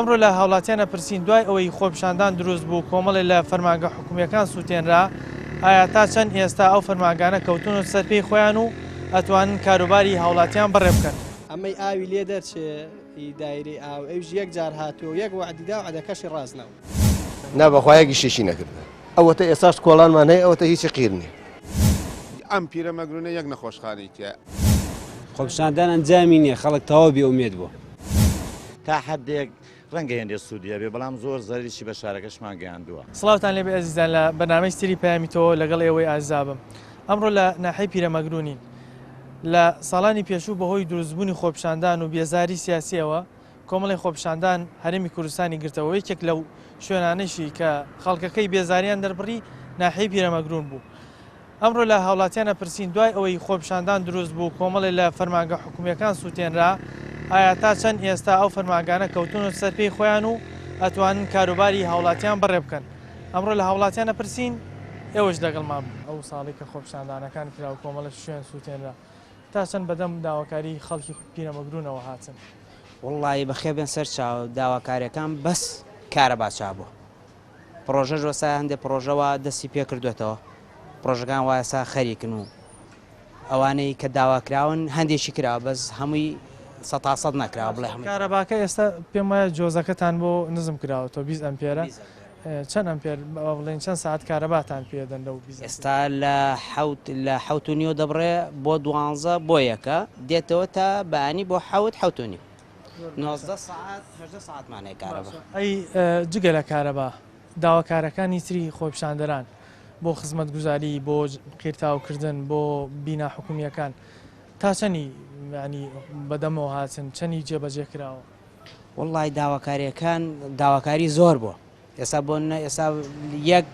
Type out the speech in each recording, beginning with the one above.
ئەمڕۆ لە هاوڵاتیانە پرسین دوای ئەوەی خۆپیشاندان دروست بوو کۆمەڵی لە فەرمانگە حکوومیەکان سووتێنرا ئایا تا چەند ئێستا ئەو فەرمانگانە کەوتون سەر پێی خۆیان و ئەتوانن کاروباری هاوڵاتیان بەڕێ بکەن. ئەمەی ئاوی لێ دەرچێ دایری ئاو ئەوژ یەک جار هاتووە یەک وعدیدا و عەدەکەشی ڕاستنەوە نابەخوایەکی شێشی نەکردن ئەوەتە ئێساش کۆڵانمان هەیە ئەوەتە هیچی قیر نییە. ئەم پیرەمەگرونە یەک نەخۆشخانەی تیا خۆپیشاندان ئەنجامی نییە خەڵک تەواو بێئومێد بووە تا حدێک ڕەنگە هێندێ سوودیە بێ بەڵام زۆر زەریشی بە شارەکەشمان گەیاندووە. سڵاوتان لێبێ ئەزیزان لە بەنامەی سری پەیامی تۆ لەگەڵ ئێوەی ئازابم. ئەمڕۆ لە ناحەی پیرەمەگرونین لە ساڵانی پێشوو بەهۆی دروستبوونی خۆپیشاندان و بێزاری سیاسیەوە کۆمەڵی خۆپیشاندان هەرێمی کوردستانی گرتەوە یەکێک لەو شوێنانەشی کە خەڵکەکەی بێزاریان دەربڕی ناحەی پیرەمەگرون بوو. ئەمڕۆ لە هاوڵاتیانە پرسین دوای ئەوەی خۆپیشاندان دروست بوو کۆمەڵی لە فەرمانگە حکوومیەکان سووتێنرا ئایا تا چەند ئێستا ئەو فەرمانگانە کەوتون سەر پێی خۆیان و ئەتوانن کاروباری هاوڵاتیان بەڕێ بکەن. ئەمڕۆ لە هاوڵاتیانە پرسین ئێوەش لەگەڵمان ئەو ساڵی کە خۆپیشاندانەکان کرا و کۆمەڵە شوێن سووتێنرا تا چەند بەدەم داواکاری خەڵکی پیرەمەگرونەوە هاتن. وڵی بەخێبێن سەر چاو داواکاریەکان بەس کارە باچا بوو. پرۆژە وەسا هەندێک پرۆژەوە دەستی پێ کردوێتەوە پرۆژەکان وایەسا خەریکن و ئەوانەی کە داواکراون هەندێکی کراوە بەس هەمووی 100% نەکراوە بڵێ هەمووی. کارەباکە ئێستا پێم وایە جۆزەکەتان بۆ نزم کراوە تۆ 20 ئەمپێرە چەند ئەمپێر بڵێن چەند ساعت کارەباتان پێدەن لەو ئێستا لە حەوت و نیۆ دەبڕێ بۆ 12 بۆ یەکە دێتەوە تا بەانی بۆ حەوت و نیو 19 ساعت 18 ساعتمانەیە کارەبا. ئەی جگە لە کارەبا داواکارەکانی تری خۆپیشاندەران بۆ خزمەت گوزاری بۆ قیرتاوکردن بۆ بینا حکوومیەکان تا چەنی ینی بەدەمەوە هاتن چەنی جێبەجێ کراوە. وڵی داواکاریەکان داواکاری زۆر بووە ئێستا بۆ ئێستا یەک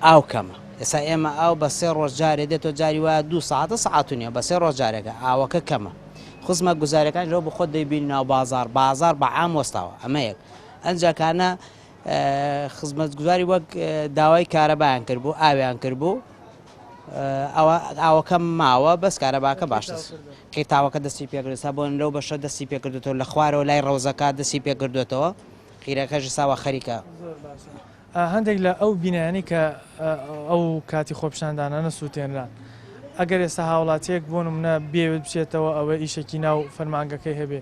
ئاو کەمە ئێستا ئێمە ئاو بە 3 ڕۆژ جارێ دێتەوە جاری وایە 2 ساعتە ساعت و نییە بە 3 ڕۆژ جارێکە ئاوەکە کەمە. خزمەت گوزاریەکان لەو بە خۆت دەیبین ناو بازار بە عام وەستاوە ئەمە یەک ئەنجاکانە خزمەت گوزاری وەک داوای کارەبایان کرد بوو ئاویان کرد بوو ئاوەکەم ماوە بەس کارەباکە باشتر قیتاوەکە دەستی پێکردێتە بۆ لەو بەشە دەستی پێکردێتەوە لە خوارەوە لای ڕەوزەکە دەستی پێکردوێتەوە قیرەکەژی ساوە خەریکە. هەندێک لە ئەو بینایانی کە ئەو کاتی خۆپیشاندانانە سووتێنران ئەگەر ئێستا هاوڵاتیەک بۆ نمونە بێوێت بچێتەوە ئەوە ئیشێکی ناو فەرمانگەکەی هەبێ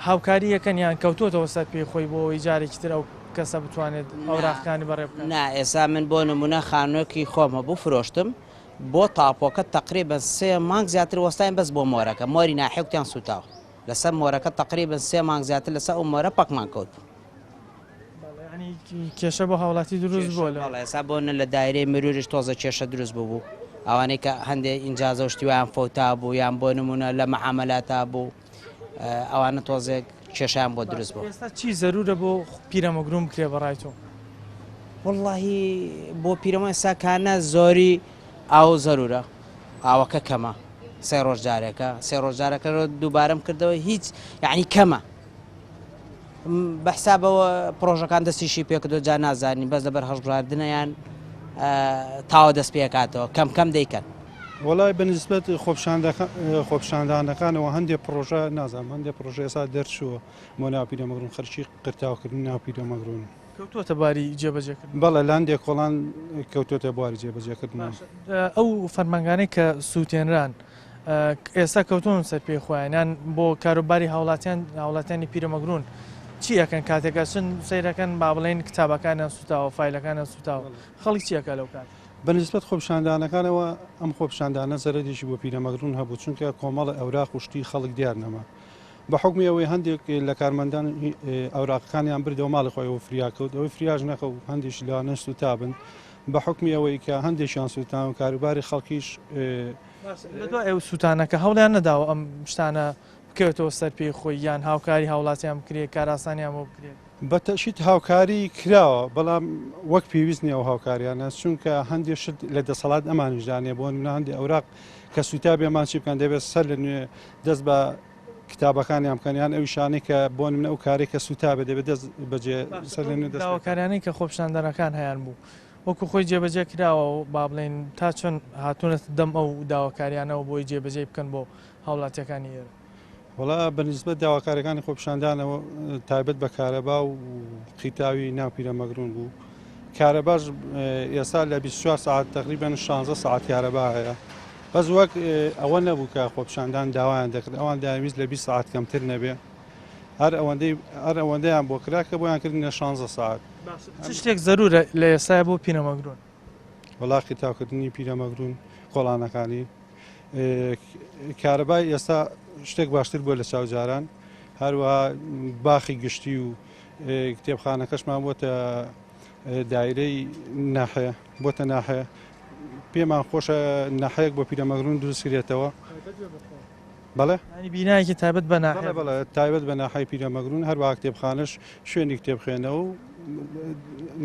هاوکاری یەکەنیان کەوتوتەوە سەر پێی خۆی بۆ ئەوەی جارێکی تر ئەو کەسە بتوانێت ئەو ڕاخەکانی بەڕێ بکەن. نا ئێستا من بۆ نمونە خانوویەکی خۆم هەبوو فرۆشتم بۆ تاپۆکە تقریبا 3 مانگ زیاتر وەستاین بەس بۆ مۆرەکە مۆری ناحێوتیان سوتاوە لەسەر مۆرەکە تقریبا 3 مانگ زیاتر لەسەر ئەو مۆرە پەکمان کەوت. کێشە بۆ هاوڵاتی دروست بۆ ئێستا بۆنە لە دایرەی مروریش تۆزە کێشە دروست بوو ئەوانەی کە هەندێک ئینجازە شتیویان فۆتا بوو یان بۆ نمونە لە مەعامەلاتا بوو ئەوانە تۆزێک کێشیان بۆ دروست بوو. ئێستا چی زەرورە بۆ پیرەمەگرون بکرێ بەڕای تۆ؟ وەڵڵاهی بۆ پیرەمە ئێستاکانە زۆری ئاو زەرورە ئاوەکە کەمە 3 ڕۆژ جارێکە 3 ڕۆژ جارەکە دووبارەم کردەوە هیچ یعنی کەمە بەحسابەوە پرۆژەکان دەستیشی پێکردو جا نازانین بەس لەبەر هەڵبژاردنەیان تاوە دەست پێکاتەوە کەم دەیکەن. وڵای بەنسبەت خۆپیشاندانەکانەوە هەندێک پرۆژە نازانم هەندێک پرۆژە ئێستا دەرچووە بۆ ناو پیرەمەگرون خەرچی قرتاوکردن ناو پیرەمەگرون کەوتوتە باری جێبەجێکردن. بەڵێ لاندێک کۆڵان کەوتوتە بواری جێبەجێکردن. ئەو فەرمانگانەی کە سووتێنران ئێستا کەوتون سەر پێی خۆیان بۆ کاروباری هاوڵاتیانی پیرەمەگرون چی ئەەکەن کاتێکە چن سیرەکەن با بڵێن کتابەکانیان سوتاوە فیلەکانیان سوتاوە خەڵک چیەکە لەو کات؟ بەنسبەت خۆپیشاندانەکانەوە ئەم خۆپیشاندانە زەرەدێکی بۆ پیرەمەگرون هەبوو چونکە کۆمەڵە ئەوراق وشتی خەڵک دیار نەما بە حکمی ئەوەی هەندێک لە کارمەندان ئەوراقەکانیان بردەوە ماڵی خۆیەوە فریاکەوت ئەوەی فریاژ نەخە و هەندێکی لەوانە سوتابن بە حکمی ئەوەی کە هەندێکیان سوتان و کاروباری خەڵکیش دوای ئەو سوتانەکە هەوڵیان نەداوە ئەم شتانە بکەوێتەوە سەر پێی خۆی یان هاوکاری هاوڵاتیان بکرێت کاراسانیان بۆ بکرێت. بەتەشیت هاوکاری کراوە بەڵام وەک پێویست نیە ئەو هاوکاریانە چونکە هەندێک شت لە دەسەڵات ئەمانیشدانێ بۆ منە هەندی ئەوراق کە سوتا بێمان چی بکەن دەبێت سەر لە نوێ دەست بە کتابەکانیان بکەنیان ئەو شانەی کە بۆ منە ئەو کارێک کە سوتا بێ دەبێت دەست بەجێ سەر لە نوێ داواکاریانەی کە خۆپیشاندانەکان هەیان بوو وەکو خۆی جێبەجێ کراوە و با بڵێن تا چۆن هاتوونەت دەم ئەو داواکاریانەوە بۆی جێبەجێ بکەن بۆ هاوڵاتیەکانی ئێرە وڵا بەنسبەت داواکارەکانی خۆپیشاندانەوە تایبەت بە کارەبا و قیتاوی ناو پیرەمەگرون بوو کارەباش ئێستا لە 24 ساعت تقریبان 16 ساعت کارەبا هەیە بەس وەک ئەوە نەبوو کە خۆپیشاندان داوایان دەکرد ئەوان داویست لە 20 ساعت کەمتر نەبێ هەر ئەوەندەیان بۆ کرا کە بۆیان کردنە 16 ساعت چ شتێک زەرورە لە ئێستای بۆ پیرەمەگرون وڵاقی تاوکردنی پیرەمەگرون کۆڵانەکانی کارەبای ئێستا شتێک باشتر بووە لە چاوجاران هەروەها باخی گشتی و کتێبخانەکەشمان بۆتە دایرەی ناحەیە بۆتە ناحەیە پێمان خۆشە ناحەیەک بۆ پیرەمەگرون دروستکرێتەوە بەڵێ بینایەکی تایبەت بە بەڵێ تایبەت بە ناحەی پیرەمەگرون هەروەها کتێبخانەش شوێنی کتێبخێنەوە و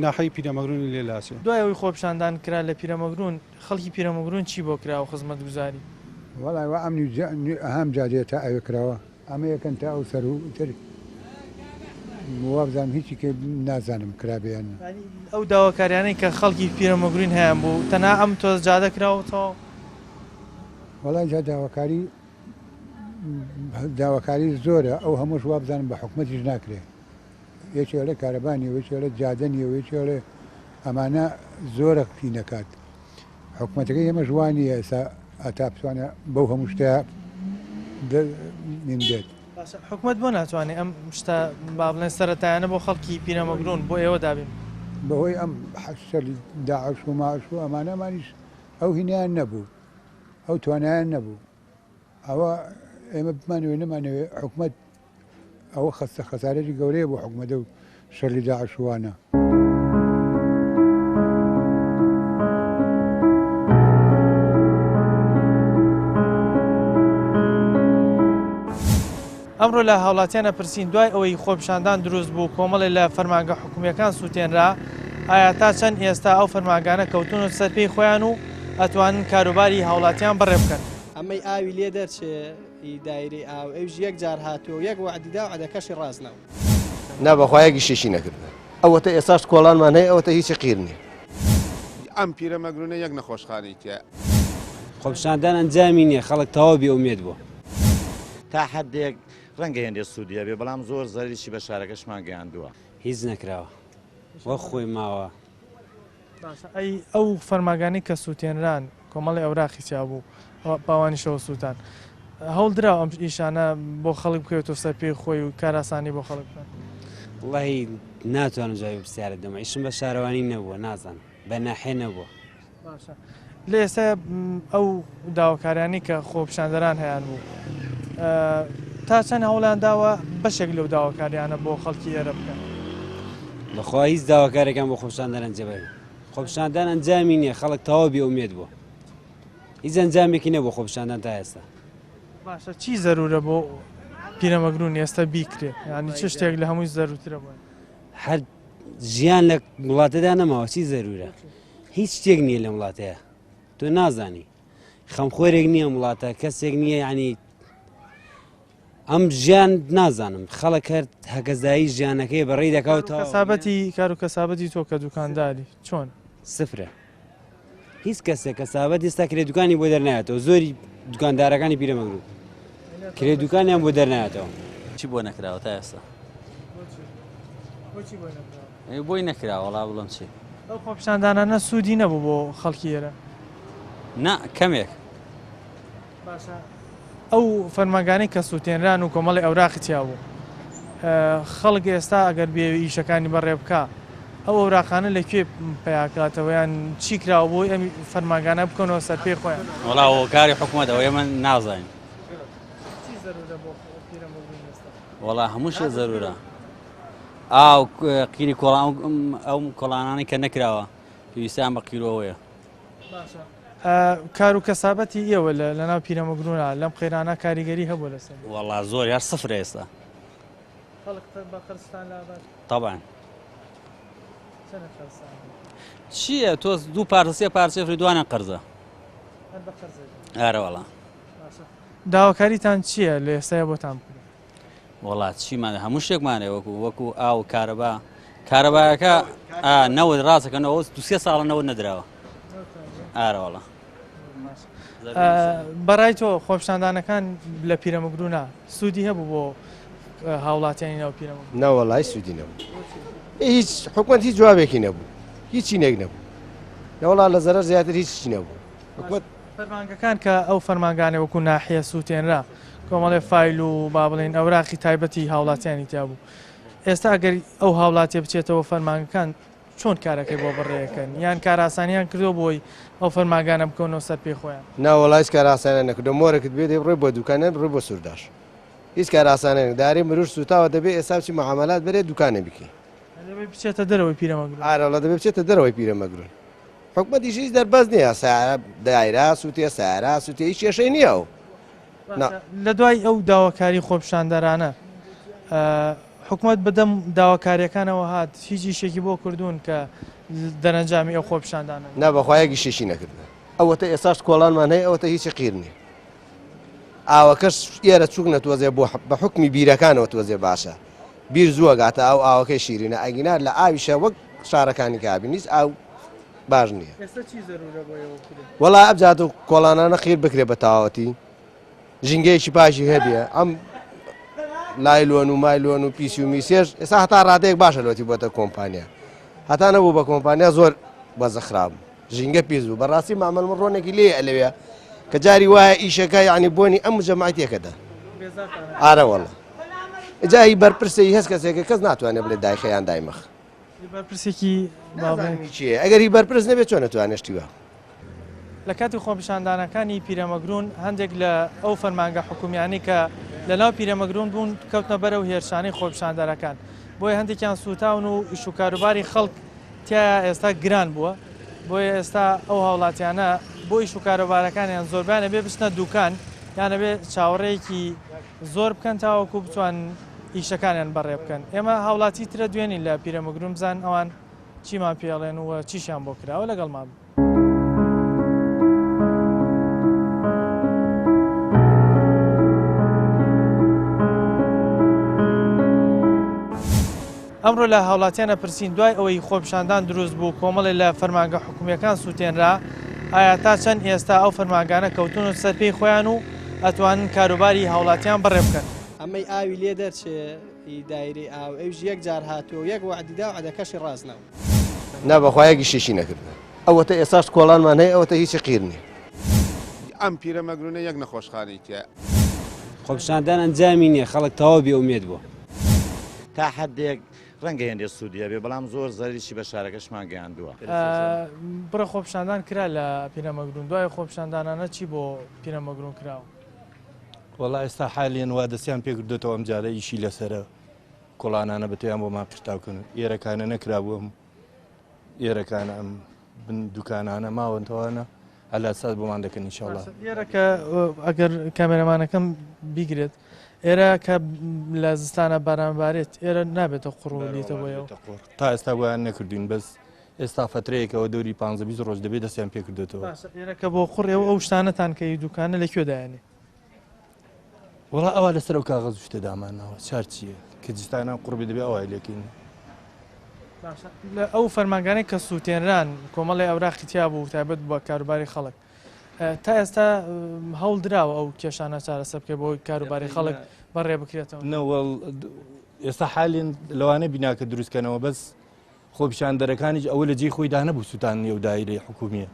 ناحەی پیرەمەگرونی لێلاسێ دوای ئەوی خۆپیشاندان کرا لە پیرەمەگرون خەڵکی پیرەمەگرون چی بۆ کرا و خزمەت گوزاری وڵای وە ئەم هەم جادێت تا ئەوێ کراوە ئەمە یەکەن تا ئەو سەر و تر وابزانم هیچی کە نازانم کرابیان ئەو داواکاریانەی کە خەڵکی پیرەمەگرین هەیەن بوو تەنها ئەم تۆز جادە کراوەتەوە وڵای جا داواکاری زۆرە ئەو هەمووش وابزانم بە حکومەتیش ناکرێ یەکێ لە کارەبانی وەکێ لە جادەنی وەکێ لە ئەمانە زۆرە پی نەکات حکومەتەکەی ئێمە جوانیە ئێستا ئەتا بتوانە بەو هەموو شتە من بێت حکومت بۆ ناتوانێت ئەم شتە با بڵێن سەرەتایانە بۆ خەڵکی پیرەمەگرون بۆ ئێوە دابین بەهۆی ئەم حەشەری داعش و ماش و ئەمانەمانیش ئەو هینیان نەبوو ئەو توانایان نەبوو ئەوە ئێمە بمانوێ نەمانەوێ حکومت ئەوە خەستە خەسارەتی گەورەیە بۆ حکومەتە و شەڕی داعشوانە ئەمڕۆ لە هاوڵاتیانە پرسین دوای ئەوەی خۆپیشاندان دروست بوو کۆمەڵی لە فەرمانگە حکوومیەکان سووتێنرا ئایا تا چەند ئێستا ئەو فەرمانگانە کەوتون سەر پێی خۆیان و ئەتوانن کاروباری هاوڵاتیان بەڕێ بکەن ئەمەی ئاوی لێ دەرچێ دایری ئاو ئەوژ یەک جار هاتووە یەک وعدیدا و عەدەکەشی ڕاستنەوە نابەخوایەکی شێشی نەکردن ئەوەتە ئێساش کۆڵانمان هەیە ئەوەتە هیچی قیر نییە ئەم پیرەمەگرونە یەک نەخۆشخانەی تیا خۆپیشاندان ئەنجامی نییە خەڵک تەواو بێئومێد بووە تا حدێک ڕەنگە هێندێ سوودیە بێ بەڵام زۆر زەریشی بە شارەکەشمان گەیاندووە هیچ نەکراوە وە خۆی ماوە ئەو فەرماگانی کە سووتێنران کۆمەڵی ئەوراقی چا بوو باوانیشەوە سووتان هەوڵ درا ئەم ئیشانە بۆ خەڵک بکەوێتەوە سەر پێی خۆی و کاراسانی بۆ خەڵک بکەن وڵی ناتوانم جوای پرسیارە دەمە ئیشم بە شارەوانی نەبووە نازانم بە ناحێ نەبووە لە ئێستا ئەو داواکاریانی کە خۆپیشاندەران هەیان بوو تا چەند هەوڵیان داوە بەشێک لەو داواکاریانە بۆ خەڵکی ئێرە بکەن بەخوا هیچ داواکارێکان بۆ خۆپیشاندان ئەنجەبێ خۆپیشاندان ئەنجامی نییە خەڵک تەواو بێئومێد بووە هیچ ئەنجامێکی نەبوو خۆپیشاندان تا ئێستا باشە چی زەرورە بۆ پیرەمەگرون ئێستا بیکرێت ینی چ شتێک لە هەمووی زەروترە بووە هەر ژیان لە وڵاتەدا نەماوە چی زەرورە هیچ شتێک نییە لە وڵاتەیە تۆ نازانی خەمخۆرێک نییە وڵاتە کەسێک نییە ینی ئەم ژیان نازانم خەڵک هەر هەکەزایی ژیانەکەی بەڕێی دەکەوتەوە کەسابەتی کار و کەسابەتی تۆ کە دوکانداری چۆن سفرە هیچ کەسێک کەسابەت ئێستا کرێدوکانی بۆ دەرنایەتەوە زۆری دوکاندارەکانی پیرەمەگرون کرێدوکانیان بۆ دەرنایەتەوە چی بۆ نەکراوە تا ئێستا بۆی نەکراوە وڵا بڵم چی ئەو خۆپیشاندانانە سوودی نەبوو بۆ خەڵکی ئێرە نا کەمێک ئەو فەرمانگانەی کە سووتێنران و کۆمەڵی ئەوراقی چیا بوو خەڵک ئێستا ئەگەر بێ ئیشەکانی بەڕێ بکە ئەو ئەوراقانە لەکوێ پێیاکاتەوەیان چی کراوە بۆی ئەم فەرمانگانە بکەنەوە سەر پێی خۆیان وڵاوە کاری حکوومەتەوە ئێمە نازانین وڵا هەموو شێ زەرورە ئاو قیری کۆڵان ئەو کۆڵانانی کە نەکراوە پێویستیان بە قیرۆوەیە کار و کەسابەتی ئێوە لەناو پیرەمەگرونە لەم قەیرانە کاریگەری هەبوو لەسەر وڵا زۆر یار سفر ئێستا طبعا چییە تۆ دوو پارچە پارچە فریدوانە قەرزە ئارە وەڵا داواکاریتان چییە لە ئێستای بۆتان وڵات چیمانە هەموو شتێکمانێ وەکو ئاو کارەبا کارەبایەکە نەوت ڕاستەکەنەوە دوسێ ساڵە نەوت نەدراوە ئارە وەڵا بەڕای تۆ خۆپشاندانەکان لە پیرەمەگرونە سوودی هەبوو بۆ هاوڵاتیانی ناو پیرەمەگرون ناوەڵای سوودی نەبوو هیچ حکومەت هیچ جوابێکی نەبوو هیچی نێک نەبوو لەوەڵا لە زەرەر زیاتر هیچی نەبوو حکومەت فەرمانگەکان کە ئەو فەرمانگانێ وەکو ناحیە سووتێنرا کۆمەڵێ فایل و با بڵێن ئەوراقی تایبەتی هاوڵاتیانی تیا بوو ئێستا ئەگەر ئەو هاوڵاتیە بچێتەوە فەرمانگەکان چۆن کارەکەی بۆ بڕێەکەن یان کاراسانیان کردو بۆی ئەو فەرمانگانە بکەونەوە سەر پێی خۆیان ناوەڵای کاراسانیان نەکردو مۆرەکەت بێ ڕێ بۆ دوکانە ڕێ بۆ سوورداش هیچ کاراسانیان داری مروش سوتاوە دەبێت ئێستا چی معاملات بەرێ دوکانە بکەی بچێتە دەرەوەی پیرەمەگرون ئارەڵە دەبێت بچێتە دەرەوەی پیرەمەگرون حکومەتیش هیچ دەربەز نییە دایرا سووتێ سارا سووتێ هیچ کێشەی نییە و لە دوای ئەو داواکاری خۆپشاندەرانە حکومت بەدەم داواکاریەکانەوە هات هیچی شێکی بۆ کردوون کە دەرەنجامی ئەو خۆپشاندانە نابەخوایەکی شێشی نەکردن ئەوەتە ئێساش کۆڵانمان هەیە ئەوەتە هیچی قیرنی ئاوەکەش ئێرە چوک نەتوەزێ بە حکمی بیرەکانەوە تۆزێ باشە بیر زووە گاتە ئەو ئاوەکەی شیرینە ئەگینار لە ئاویشە وەک شارەکانی کابی نیست ئاو باش نییە وەڵا ئەبجات و کۆڵانانە خیر بکرێ بە تاوەتی ژینگەیەکی پاشی هەبێ ئەم لایلۆن و مایلۆن و پیسی و میسێژ ئێستا هەتا ڕادەیەک باشە لۆتی بۆتە کۆمپانیا هەتا نەبوو بە کۆمپانیا زۆر بەزەخراب ژینگە پیس بوو بەڕاستی مامەڵ من ڕۆنێکی لێ ئەلەوێ کە جاری وایە ئیشەکە یعنی بۆنی ئەم جەماعەتێکەدا ئارە وەڵا جایی بەرپرسی هەست کەسێکە کەس ناتوانێت بڵێ دایخەیان دایمەخ بەرپرسێکی چیە ئەگەری بەرپرس نەبێت چۆن نەتوانێشتیوە لە کاتی خۆپشاندانەکانی پیرەمەگرون هەندێک لە ئەو فەرمانگە حکومیانی کە لە ناو پیرەمەگرون بوون کەوتنە بەرەو هێرشانەی خۆپشاندانەکان بۆیە هەندێکیان سوتاون و ئیش و کاروباری خەڵک تایە ئێستا گران بووە بۆیە ئێستا ئەو هاوڵاتیانە بۆ ئیش و کاروبارەکانیان زۆربیانە بێ بچنە دوکان یانە بێ چاوەڕێیەکی زۆر بکەن تاوەکو بتوان ئیشەکانیان بەڕێ بکەن ئێمە هاوڵاتی ترە دوێنین لە پیرەمەگرون بزان ئەوان چیمان پێڵێن و چیشیان بۆ کراوە لەگەڵمان ئەمڕۆ لە هاوڵاتیانە پرسین دوای ئەوەی خۆپشاندان دروست بوو کۆمەڵی لە فەرمانگە حکومیەکان سووتێنرا ئایا تا چەند ئێستا ئەو فەرمانگانە کەوتون و سەرپێی خۆیان و ئەتوانن کاروباری هاوڵاتیان بەڕێ بکەن ئەمەی ئاوی لێ دەرچێ دایری ئاو ئەوژ یەک جار هاتووە یەک وعدیدا و عەدەکەشی ڕاستنەوە نابەخوایەکی شێشی نەکردن ئەوەتە ئێساش کۆڵانمان هەیە ئەوەتە هیچی قیرنی ئەم پیرەمەگرونە یەک نەخۆشخانەی تیا خۆپشاندان ئەنجامی نییە خەڵک تەواو بێئومێد بووە تا حدێک ڕەنگە هێندێ سوودیە بێ بەڵام زۆر زەریشی بە شارەکەشمان گەیاندووە بڕە خۆپشاندان کرا لە پیرەمەگرون دوای خۆپشاندانانە چی بۆ پیرەمەگرون کراوە وەڵا ئێستا حالیان وا دەستیان پێکردێتەوە ئەم جارە ئیشی لەسرە کۆڵانانە بەتیان بۆمان پرتاوکن ئێرەکانە نەکرابووم ئێرەکانە ئەم دوکانانە ماوەنتەوانە هەلا ساز بۆمان دەکەن ئینشاڵڵا ئێرە کە ئەگەر کامێرەمانەکەم بیگرێت ئێرە کە لە زستانە بارانبارێت ئێرە نابێتە قوڕۆلیتەوەیەوە تا ئێستا بۆیان نەکردوین بەس ئێستا فترەیەکەوە دەوری 15 ڕۆژ دەبێت دەستیان پێکردێتەوە ئێرە کە بۆ قوڕێەوە ئەو شتانەتان کە دوکانە لەکوێدایانێ وڵا ئەوە لەسەر ئەو کاغەز شتە دامانەوە چار چییە کە جستانە قوڕبی دەبێت ئەوای لێکین لە ئەو فەرمانگانەی کە سووتێنران کۆمەڵی ئەوراقی تیا بوو تایبەت بە کاروباری خەڵک تا ئێستا هەوڵ درراوە ئەو کێشانە چارەسە بکە بۆی کاروباری خەڵک بەڕێ بکرێتەوە نەوەڵ ئێستا حالین لەوانە بیناکە دروستکەنەوە بەس خۆپشاندەرەکانیش ئەوە لە جێی خۆی دانەبوو سووتانی و دایرەی حکومیە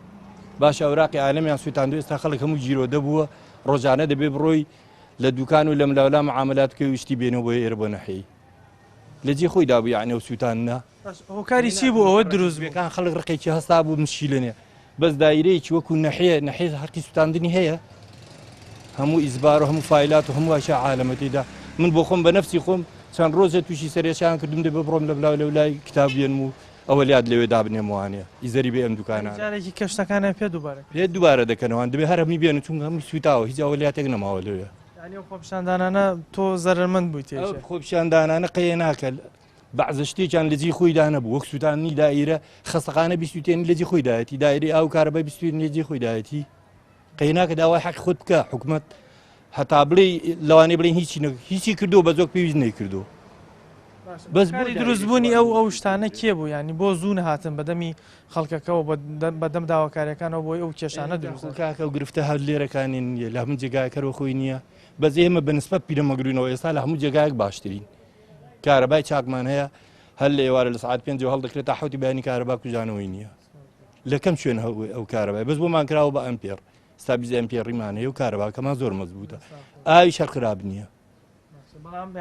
باش ئەوراقی عالەمیان سووتاندو ئێستا خەڵک هەموو جیرۆ دەبووە ڕۆژانە دەبێ بڕۆی لە دوکان و لە ملاولا معاملات کە وشتی بێنەوە بۆ ئێرە بۆ نەحەی لە جێ خۆی دابوو یعنی ئەو سووتانە هۆکاری چی بوو ئەوە دروست بێکان خەڵک ڕقێکی هەستا بوو مشیلێنێ بەس دایرەیەکی وەکو نەحێ هەرکی سووتاندنی هەیە هەموو ئیزبار و هەموو فایلات و هەموو ئاشا عالەمەتیدا من بۆ خۆم بە نەفسی خۆم چەند ڕۆژە تووشی سەرێشیان کردم دەبێ بڕۆم لە بلاو لەولای کتابێنم و ئەوە لات لەوێ دابنێمەوانەیە ئیزەری بێ ئەم دوکانان جارێکی کەشتەکانە پێ دووبارە دەکەنەوە دەبێ هەرمی بێن چونکە هەمووی سوتاوە هیچ ئەولیاتێک نەماوە لەوێ ینی خۆپیشاندانانە تۆ زەرمەند بوویت ئەو خۆپیشاندانانە قەیە ناکە بەعزە شتێکیان لەجێ خۆیدا نەبوو وەک سووتانی دائیرە خەسەقانە بیستوتێنی لەجێ خۆی دایەتی دایری ئاو کارەبای بیستوێن لەجێ خۆی دایەتی قەیە ناکە داوای حەق خۆت بکە حکوومەت هەتا بڵێ لەوانەیە بڵێن هیچی کردو بە زۆر پێویست نەیکردو بەس بۆی دروستبوونی ئەو شتانە کێ بوو ینی بۆ زوو نەهاتن بەدەمی خەڵکەکەەوە بەدەم داواکاریەکانەوە بۆی ئەو کێشانە دروست کاکە و گرفتە هەر لێرەکانی نیە لە هەموو جێگایکەرەوە خۆی نییە بەس ئێمە بەنسبەت پیرەمەگرونەوە ئێستا لە هەموو جێگایەک باشترین کارەبای چاکمان هەیە هەر لە ئێوارە لە سعات 5 هەڵدەکرێت تا حوتی بەیانی کارەبا کوژانەوەی نییە لە کەم شوێن ئەو کارەبای بەس بۆمان کراوە بە ئەمپێر ستا 20 ئەمپێڕیمان هەیە و کارەباکەمان زۆر مەزبوطە ئاوی شەر خراب نییە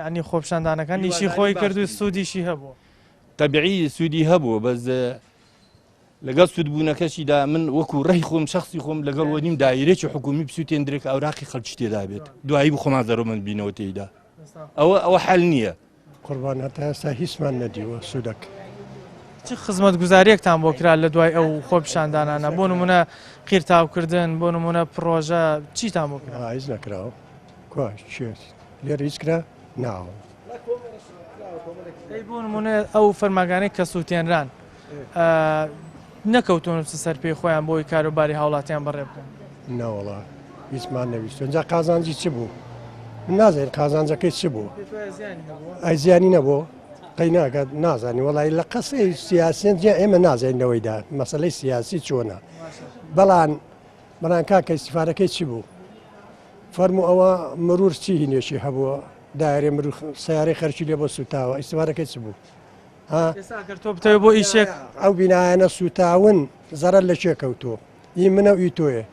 ینی خۆپیشاندانەکان نیشی خۆی کرد و سوودیشی هەبوو تەبیعی سوودی هەبوو بەس لەگەڵ سوودبوونەکەشیدا من وەکو ڕێی خۆم شخصی خۆم لەگەڵ وەنیم دایرێکی حکومی بسووتێندرێک ئەوراقی خەڵکی تێدا بێت دوایی بۆ خۆمان زەرمەند بینەوە تێیدا ئەوە حەل نییە قوربان هەتا ئێستا هیچمان نەدیوە سوودەک چ خزمەت گوزاریەکتان بۆ کرا لە دوای ئەو خۆپیشاندانانە بۆ نمونە قیرتاوکردن بۆ نمونە پرۆژە چیتان بۆ کرا هیچ نەکراوە لێرە هیچ کرا ناوە بۆ نمونە ئەو فەرماگانەی کە سووتێنران نەکەوتون سەر پێی خۆیان بۆی کاروباری هاوڵاتیان بەڕێ بکەن ناوەڵا هیچمان نەویست اینجا قازانجی چ بوو من نازانین قازانجەکەی چ بوو ئەی زیانی نەبوو قەی ناکات نازانی وڵی لە قەسەی سیاسیین ئێمە نازانینەوەیدا مەسلەی سیاسی چۆنە بەڵام بەڵام کاکە ئیسیفارەکەی چی بوو فەرموو ئەوە مرور چی هینێکی هەبووە دایرێ مرور سیارەی خەرکی لێ بۆ سوتاوە ئیسیفارەکەی چ بوو تۆ بتەوێت بۆ ئیشێک ئەو بینایەنە سوتاون زەرەر لە چێ کەوتۆ ئی منە و ئی تۆیە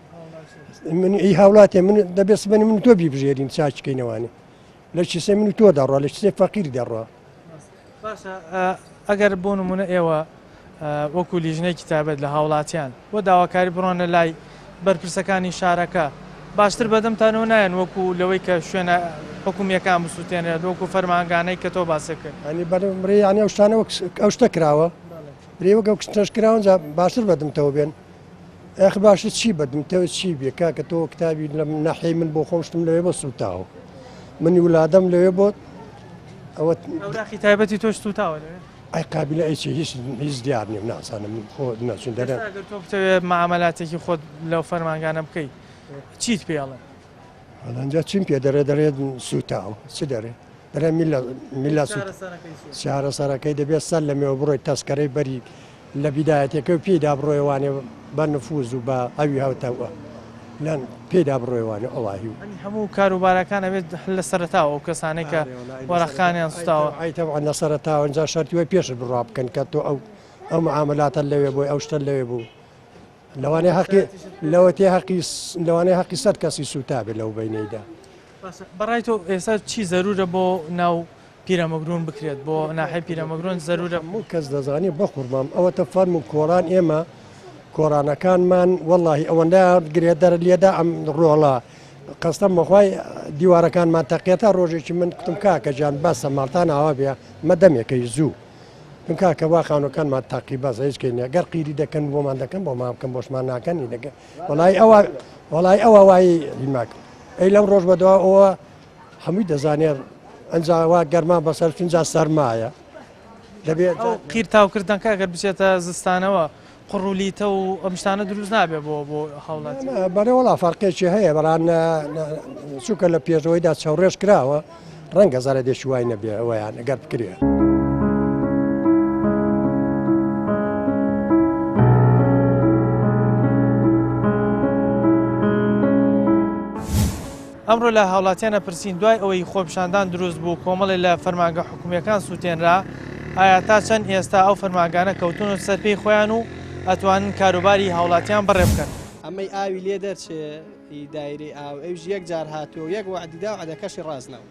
من ئی هاوڵاتێ من دەبێت بنی من تۆ بیبژێرین چاچکەینەوانی لە چیسە من تۆ دەڕۆ لە چێ فەقیر دەڕۆ باشە ئەگەر بۆ نمونە ئێوە وەکو لیژنەی کتابێت لە هاوڵاتیان بۆ داواکاری بڕۆنە لای بەرپرسەکانی شارەکە باشتر بەدەمتانەوە نایەن وەکو لەوەی کە شوێنە حکومیەکان بسووتێنێت وەکو فەرمانگانەی کە تۆ باسە کرد ئەنی بەڕێ ینی ئەو شتانە ئەو شتە کراوە برێوەکە کشتەش کراون باشتر بەدەمتەوە بێن ئەخ باشە چی بەدەمتەوە چی بێ کاکە تۆ کتابی لە نەحەی من بۆ خۆشتم لەوێ بۆ سوتاوە منی وڵادەم لەوێ بۆ ئەوە ئەوراقی تایبەتی تۆش سوتاوە لەوێ ئەی قابلە ئەیچی هیچ دیار نیە ناسانم خۆ نەچون دەرە تۆ بتەوێت معاملاتێکی خۆت لەو فەرمانگانە بکەیت چیت پێڵێ ئەنجا چیم پێ دەرێ دەرێت سوتاوە چ دەرێ دەرێ میلا شارە سەرەکەی دەبێت سەر لەمێوە بڕۆی تەسکەرەی بەری لە بیدایەتەکە و پێدا بڕۆیوانێ بە نفوز و بە ئەوی هاوتەوە لەن پێدا بڕۆیوانێ ئەڵاهی و هەموو کاروبارەکان ئەبێت لە سەرتاوە و کەسانێک کە وەرەخانیان سوتاوە ئایتەوان لە سەرتاوە ئەنجا شەرتیوە پێشت بڕا بکەن کە تۆ ئەو معاملاتە لەوێ بۆی ئەو شتە لەوێ بوو لەوانەیە حەقی لەوەتێ لەوانەیە حەقی سەر کەسی سوتا بێت لەو بینەیدا بەڕای تۆ ئێستا چی زەرورە بۆ ناو پیرەمەگرون بکرێت بۆ ناحی پیرەمەگرون زەرورە هەموو کەس دەزانی بەخورمام ئەوەتە فەرم و کۆران ئێمە کۆرانەکانمان وەڵی ئەوەندە گرێت دەر لێدا ئەم ڕۆڵە قەستەم بەخوای دیوارەکانمان تەقێتە ڕۆژێکی من کتم کاکە جان بەسە ماڵتان ئاوا بێ مەدەمێکەی زوو کاکە وا خانەکانمان تاقی بەس هیچکەینە گەر قیری دەکەن بۆمان دەکەن بۆ ما بکەم بۆشمان ناکەنی دەگە وڵی ئەوە وای هیماک ئەی لەم ڕۆژ بەدەوا ئەوە هەمووی دەزانێت ئەنجاوا گەرمان بەسەر فینجا سەرمایە دەبێت قیر تاوکردن کاگەر بچێتە زستانەوە قڕولیتە و ئەم شتانە دروست نابێ بۆ هەوڵات بەرەوەڵا فەرقێکی هەیە بەڵان چووکە لە پێشەوەیدا چاوڕێژ کراوە ڕەنگە زارە دێشی وای نەبێ ئەویان ئەگەر بکرێ ئەمڕۆ لە هاوڵاتیانە پرسین دوای ئەوەی خۆپیشاندان دروست بوو کۆمەڵی لە فەرمانگە حکومیەکان سووتێنرا ئایا تا چەند ئێستا ئەو فەرمانگانە کەوتون و سەرپێی خۆیان و ئەتوانن کاروباری هاوڵاتیان بەڕێ بکەن ئەمەی ئاوی لێ دەرچێ دایری ئاو ئەوژ یەک جار هاتووە یەک وعدیدا و عەدەکەشی ڕاستنەوە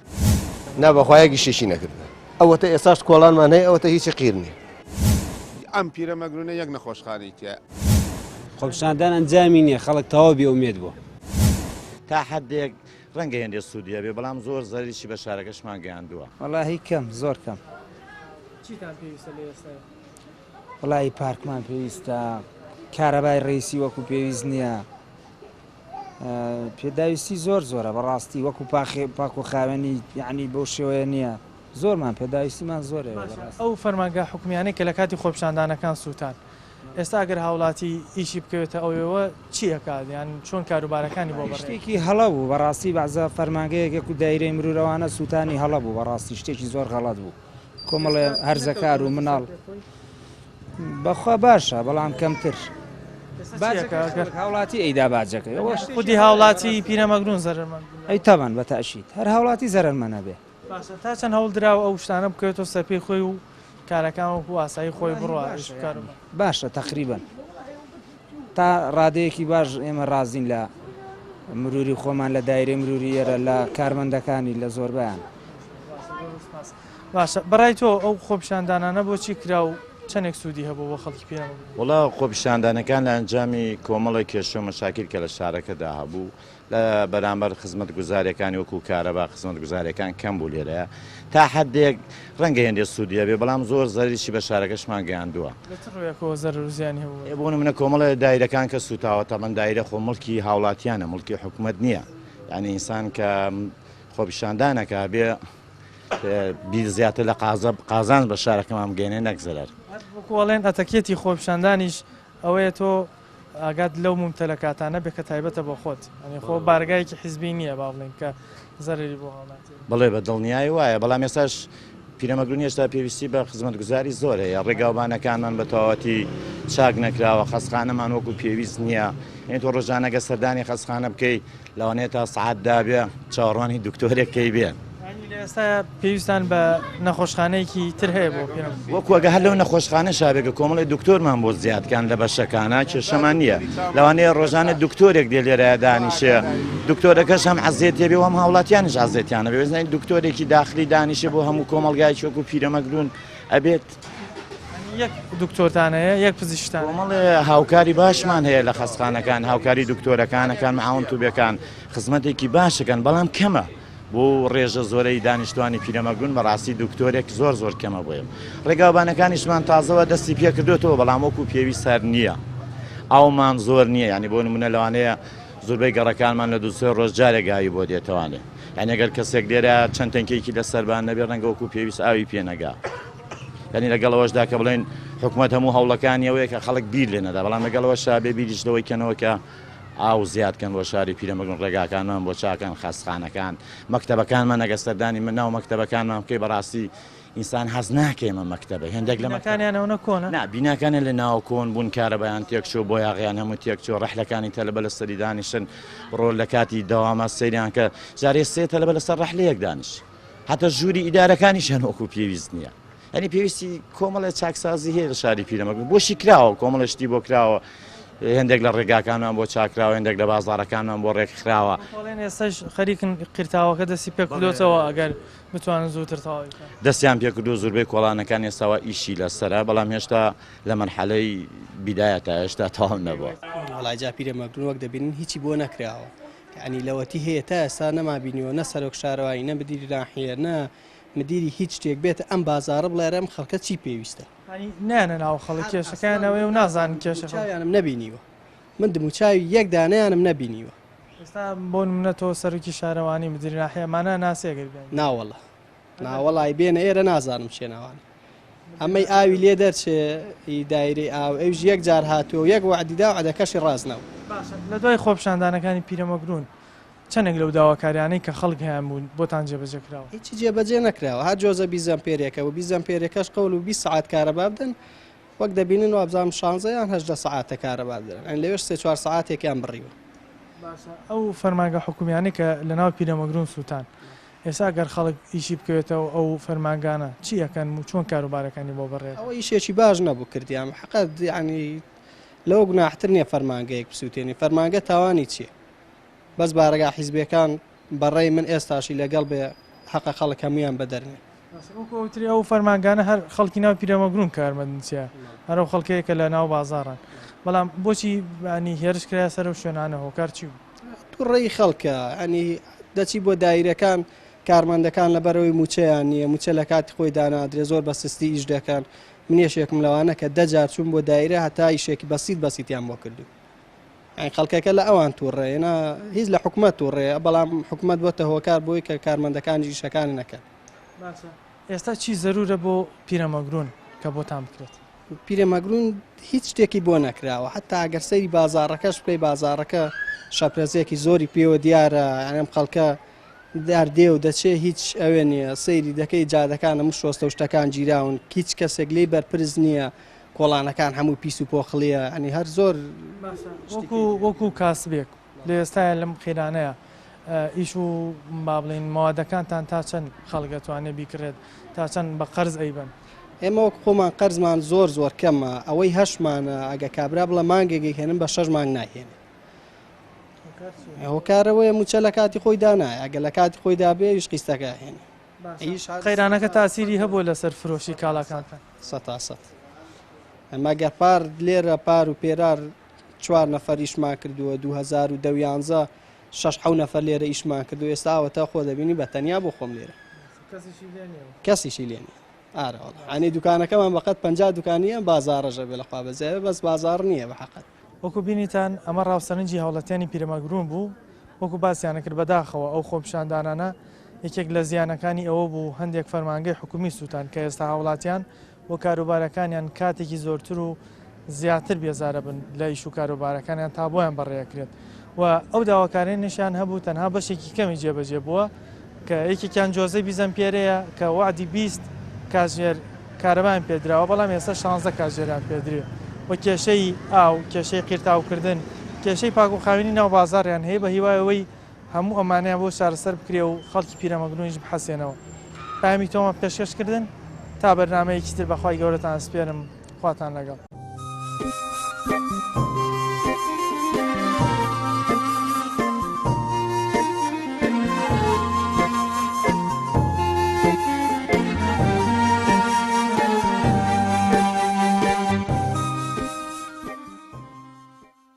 نا بەخوایەکی شێشی نەکردن ئەوەتە ئێساش کۆڵانمان هەیە ئەوەتە هیچی قیر نیە ئەم پیرەمەگرونە یەک نەخۆشخانەی تیا خۆپیشاندان ئەنجامی نییە خەڵک تەواو بێئومێد بوو تا حدێک ڕەنگە هێندێ سوودیە بێ بەڵام زۆر زەریشی بە شارەکەشمان گەیاندووە وەڵاهی کەم زۆر کەم وەڵی پارکمان پێویستە کارەبای ڕێیسی وەکو پێویست نییە پێداویستی زۆرە بەڕاستی وەکو پاک و خاوێنی یعنی بەو شێوەیە نییە زۆرمان پێداویستیمان زۆرە. ئەو فەرمانگە حکومیانەی کە لە کاتی خۆپیشاندانەکان سووتان ئێستا ئەگەر هاوڵاتی ئیشی بکەوێتە ئەوەوە چیەکات یان چۆن کاروبارەکانی بۆ شتێکی هەڵە بوو بەڕاستی بەعزە فەرمانگەیەک و دایرەی مرورەوانە سووتانی هەڵە بوو بەڕاستی شتێکی زۆر غەڵەت بوو کۆمەڵێ هەرزەکار و مناڵ بەخوا باشە بەڵام کەمتر هاوڵاتی ئەیدا باجەکە خودی هاوڵاتی پیرەمەگرون زەرمە ئەی تاوان بەتەشید هەر هاوڵاتی زەرمەنە بێ تا چەند هەوڵ دراوە ئەو شتانە بکەوێتەوە سەرپێی خۆی و کارەکان وەکو ئاسایی خۆی بڕوە باشە تقریبن تا ڕادەیەکی باش ئێمە ڕازین لە مروری خۆمان لە دایرەی مروری ئێرە لە کارمەندەکانی لە زۆربیان. باشە بەڕای تۆ ئەو خۆپیشاندانانە بۆچی کرا و چەندێک سوودی هەبوو بۆ خەڵکی پیرەمەگرون؟ وڵا خۆپیشاندانەکان لە ئەنجامی کۆمەڵی کێشە و مەشاکل کە لە شارەکەدا هەبوو لە بەرامبەر خزمەت گوزاریەکانی وەکو کارەبا خزمەت گوزاریەکان کەم بوو لێرەیە تا حدێک ڕەنگە هێندێ سوودیە بێ بەڵام زۆر زەریشی بە شارەکەشمان گەیاندووە. ڕێکەوە زەرر و زیانی هەبوو بۆ نمونە کۆمەڵە دایرەکان کە سوتاوە تەمەەن دایرە خۆ مڵکی هاوڵاتیانە مڵکی حکوومەت نییە یعنی ئینسان کە خۆپیشاندانەکە بێ زیاتر لە قازان بە شارەکەمان بگەێنێ نەکزەرەر وەڵێن ئەتەکێتی خۆپیشاندانیش ئەوەیە تۆ ئاگات لەو ممتەلەکاتانە بێ کە تایبەتە بۆ خۆت ئەنی خۆ بارگایەکی حیزبی نییە با بڵێن کە زەرری بۆ هاوڵاتی بڵێ بە دڵنیایی وایە بەڵام ێستاش پیرەمەگرون هێشتا پێویستی بە خزمەت گوزاری زۆر هەیە ڕێگاوبانەکانمان بە تەواوەتی چاک نەکراوە خەسخانەمان وەکو پێویست نییە ئەین تۆ ڕۆژانەگە سەردانی خەسخانە بکەی لەوانێت تا سعاتدا بێ چاوەڕوانی دکتۆرێککەی بێن ئێستا پێویستان بە نەخۆشخانەیەکی تر هەیە بۆ وەکو ئەگە هەر لەو نەخۆشخانە شابێگە کۆمەڵی دکتۆرمان بۆ زیادکان لە بەشەکانە کێشەمان نییە لەوانەیە ڕۆژانە دکتۆرێک دێ لێرە دانیشێ دکتۆرەکەش هەم عەزێتێ بێ و هەم هاوڵاتیانش عەزێتیانە بێ بزانین دکتۆرێکی داخلی دانیشێ بۆ هەموو کۆمەڵگایکی وەکو پیرەمەگرون ئەبێت یەک دکتۆرتانەیە یەک پزیشتان کۆمەڵێ هاوکاری باشمان هەیە لە خەسخانەکان هاوکاری دکتۆرەکانەکان معاون تووبەکان خزمەتێکی باشەکەن بەڵام کەمە بۆ ڕێژە زۆرەی دانیشتوانی پیرەمەگرون بەڕاستی دکتۆرێک زۆر کەمە بۆیە ڕێگاوبانەکانیشمان تازەوە دەستی پێ کردوێتەوە بەڵام وەکو پێویست هەر نییە ئەومان زۆر نییە ینی بۆ نمونە لەوانەیە زۆربەی گەڕەکانمان لە دووسێ ڕۆژ جارێک گاوی بۆ دێتەوانێ یعنی ئەگەر کەسێک لێرە چەند تەنکێکی لەسەربان نەبێ ڕەنگە وەکو پێویست ئاوی پێنەگا ینی لەگەڵەوەشدا کە بڵێن حکوومەت هەموو هەوڵەکانیەوەیە کە خەڵک بیر لێ نەدا بەڵام لەگەڵەوە شابێ بیریشتەوەی کەنەوە کە ئاو زیادکەن بۆ شاری پیرەمەگرون ڕێگاکانمان بۆ چاکەن خەسخانەکان مەکتەبەکانمان ئەگە سەردانی من ناو مەکتەبەکانمان بکەی بەڕاستی ئینسان حەز ناکەێمە مەکتەبە هێندێک لە مەکانیانەوە کۆنە بیناکانە لە ناو کۆن بوون کارەبایان تێکچۆ بۆ یاغیان هەموو تێکچۆ ڕەحلەکانی تەلەبە لە سەری دانیشن ڕۆڵ لە کاتی دەوامە سەیریان کە جارێ سێ تەلەبە لەسەر ڕەحلەیەک دانیش هەتە ژووری ئیدارەکانیشان وەکو پێویست نییە ینی پێویستی کۆمەڵە چاکسازی هەیە لە شاری پیرەمەگرون بۆشی کراوە کۆمەڵە شتی بۆ کراوە هەندێک لە ڕێگاکانمان بۆ چاکراوە هەندێک لە بازاڕەکانمان بۆ ڕێکخراوە ئێستاش خەریکن قرتاوەکە دەستی پێکردوتەوە ئەگەر بتوانن زووتر تەواوی دەستیان پێکردو زۆربەی کۆڵانەکان ئێستاوە ئیشی لەسەرە بەڵام هێشتا لە مەرحەلەی بیدایەتە هێشتا تەواو نەبووە وڵای جا پیرەمەگرون وەک دەبینن هیچی بۆ نەکراوە یعنی لەوەتی هەیە تا ئێستا نەمابینیوە نە سەرۆک شارەوایی نە مدیری ڕاحیە نە مدیری هیچ شتێک بێتە ئەم بازارە بڵێرەم خەڵکە چی پێویستە نانە ناو خەڵک کێشەکانەوەی و نازان کێشەیانم نەبینیوە من دموچاوی یەک دانیانم نەبینیوە ئێستا بۆ منەتەوە سەرکی شارەوانی مدیری ڕاحیەمانە ناسێگەر ناوەڵە ناوەڵای بێنە ئێرە نازانم شێناوانی ئەمەی ئاوی لێ دەرچێ دایرەی ئاو ئەوژ یەک جار هاتووە یەک وعدیدا و عەدەکەشی ڕازنەوە لە دوای خۆپیشاندانەکانی پیرەمەگرون چەندێک لەو داواکاریانەی کە خەڵک هەیە بوون بۆتان جێبەجێ کراوە هیچی جێبەجێ نەکراوە هەر جۆزە بیزەمپێرێکەوە بیزەمپێرێکەش قەول و 20 ساعات کارەبا بدەن وەک دەبینن وابزانام 16 یان 18 ساعاتە کارەبا بدەن ئەن لەوێش 3-4 ساعاتێکیان بڕیوە ئەو فەرمانگە حکومیانەی کە لە ناو پیرەمەگرون سووتان ئێستا گەر خەڵک ئیشی بکەوێتەوە ئەو فەرمانگانە چی ئەەکەن و چۆن کاروبارەکانی بۆ بڕێت ئەوە ئیشێکی باش نەبوو کردیان حقت ینی لەو گوناحتر نییە فەرمانگەیەک بسووتێنی فەرمانگە تاوانی چییە بەس بارەگا حیزبەکان بەڕێی من ئێستاشی لەگەڵ بێ حەقە خەڵک هەمویان بەدەرنێ وتری ئەو فەرمانگانە هەر خەڵکی ناو پیرەمەگرون کارمەندچە هەرو خەڵکەیەکە لە ناو بازاڕان بەڵام بۆچی ینی هێرش کرا سەر و شوێنانە هۆکار چی تو ڕێی خەڵکە ئەنی دەچی بۆ دایرەکان کارمەندەکان لە بەرەوەی موچەیان نییە موچە لە کاتی خۆی دانادرێ زۆر بە سستی ئیش دەکەن منێشێکم لەوانە کە 10 جار چوون بۆ دایرە هەتا ئیشێکی بەسییت بەسییتیان بۆ کردو خەڵکەکە لە ئەوان تووڕێنە هیچ لە حکومەت تووڕێ بەڵام حکومت بۆتە هۆکار بۆی کە کارمەندەکانی شەکانی نەکەن. ئێستا چی زەرورە بۆ پیرەمەگرون کە بۆتان بکرێت؟ پیرەمەگرون هیچ شتێکی بۆ نەکراوە حتا ئەگەر سەیری بازارەکەش بکەی بازارەکە شەپرەزێکی زۆری پێوە دیارە ئەم خەڵکە داردێ و دەچێ هیچ ئەوێ نییە سەیری دەکەی جادەکانە مش شۆستە و شتەکان گیراون هیچ کەسێک لێی بەرپرز نییە کۆڵانەکان هەموو پیس و پۆخڵیە ئەنی هەر زۆر وەکو کاسبێک لە ئێستاە لەم خێرانەیە ئیش و با بڵین ماوادەکانتان تا چەند خەڵگەتوانێ بیکرێت تا چەند بە قەرز ئەیبن ئێمە وەک خۆمان قەرزمان زۆر کەمە ئەوەی هەشمانە ئەگە کابرا بڵە مانگێکی هێنن بە 6 مانگ ناهێنێ هۆکارەوەی موچە لە کاتی خۆی دانایە ئەگە لە کاتی خۆی دابێ قیستەکە هێنێ خەیرانەکە تاسیری هەبوو لەسەر فرۆشی کاڵاکانتان 100 ئەمە گەر پار لێرە پار و پێرار 4 نەفەر ئیشمان کردووە 2011 6 نەفەر لێرە ئیشمان کردو ئێستاوەتە خۆ دەبینی بە تەنیا بۆ خۆم لێرە کەسیشی لێنێ ئارەوەڵ ئەنی دوکانەکەمان بەقەت 50 دوکانیە بازارەژە بێ لەخوا بەزێ بەس بازار نییە بە حەقەت وەکو بینیتان ئەمە ڕاوسەرنجی هەوڵەتیانی پیرەمەگرون بوو وەکو باسییانە کرد بەداخەوە ئەو خۆپشاندانانە یەکێک لە زیانەکانی ئەوە بوو هەندێک فەرمانگەی حکومی سووتان کە ئێستا هاوڵاتیان و کاروبارەکانیان کاتێکی زۆرتر و زیاتر بێزارە بن لە ئیش و کاروبارەکانیان تا بۆیان بەڕێەکرێت و ئەو داواکارێن نیشان هەبوو تەنها بەشێکی کەمی جێبەجێ بووە کە یەکێکیان جۆزەی بیزەم پێرەیە کە وعدی 20 کاژێر کارەبان پێدراوە بەڵام ئێستا 16 کاژێران پێدرێ و کێشەی ئاو کێشەی قیرتاوکردن کێشەی پاک و خاوێنی ناو بازاڕیان هەیە بە هیوایەوەی هەموو ئەمانیان بۆ شارەسەر بکرێ و خەڵکی پیرەمەگرونیش بحەسێنەوە پامی تۆمە پێشکەشکردن تا بەرنامەیەکی تر بەخوای گەورەتان سپێرم خواتان لەگەڵ.